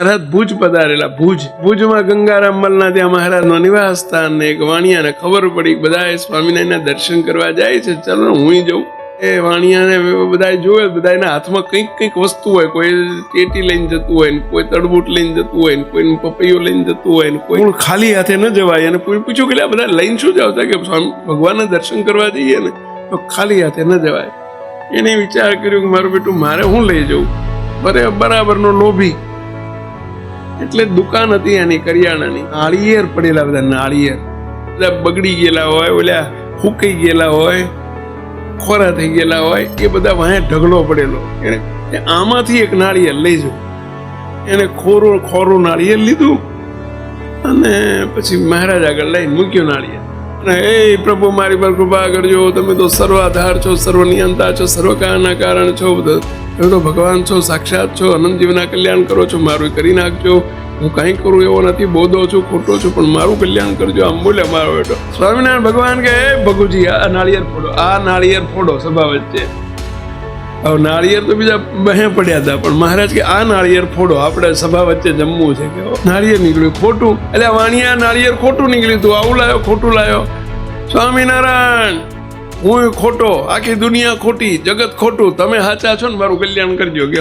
મહારાજ ભુજ પધારેલા. ભુજમાં ગંગારામ મલના ત્યાં મહારાજનો નિવાસ સ્થાન ને એક વાણિયાને ખબર પડી બધા સ્વામિનારાયણના દર્શન કરવા જાય છે, ચલો હું જઉં. એ વાણિયાને બધા જોવે, બધાના હાથમાં કંઈક વસ્તુ હોય, કોઈ ટેટી લઈને જતું હોય ને કોઈ તડબૂટ લઈને જતું હોય ને કોઈ પપૈયો લઈને જતું હોય ને કોઈ ખાલી હાથે ન જવાય. અને કોઈ પૂછ્યું કે બધા લઈને શું જાવ? કે સ્વામી ભગવાનના દર્શન કરવા જઈએ ને તો ખાલી હાથે ન જવાય. એને વિચાર કર્યો કે મારું બેટું મારે હું લઈ જવું, બરાબરનો લોભી. એટલે દુકાન હતી એની કરિયાણાની, નાળિયેર પડેલા, બધા નાળિયેર બધા બગડી ગયેલા હોય, ઓલા ફૂંકાઈ ગયેલા હોય, ખોરા થઈ ગયેલા હોય, એ બધા વાંહે ઢગલો પડેલો. એને આમાંથી એક નાળિયેર લઈ જવું. એને ખોરું નાળિયેર લીધું અને પછી મહારાજ આગળ લઈને મૂક્યું નાળિયેર. અને એ પ્રભુ મારી પર કૃપા કરજો, તમે તો સર્વાધાર છો, સર્વનિયંતા છો, સર્વકાળના કારણ છો, તમે તો ભગવાન છો, સાક્ષાત છો, અનંત જીવના કલ્યાણ કરો છો, મારું કરી નાખજો. હું કંઈ કરું એવો નથી, બોધો છું, ખોટો છું, પણ મારું કલ્યાણ કરજો. આમ બોલે મારો બેટો. સ્વામિનારાયણ ભગવાન કે ભગુજી આ નાળિયેર ફોડો, આ નાળિયેર ફોડો સભા વચ્ચે. હવે નાળિયેર તો બીજા બહે પડ્યા હતા, પણ મહારાજ કે આ નાળિયેર ફોડો, આપણે સભા વચ્ચે જમવું છે. કે નાળિયેર નીકળ્યું ખોટું. એટલે વાણિયા નાળિયેર ખોટું નીકળ્યું, તું આવું લાયો, ખોટું લાયો. સ્વામિનારાયણ હું ખોટો, આખી દુનિયા ખોટી, જગત ખોટું, તમે સાચા છો ને મારું કલ્યાણ કરજો. કે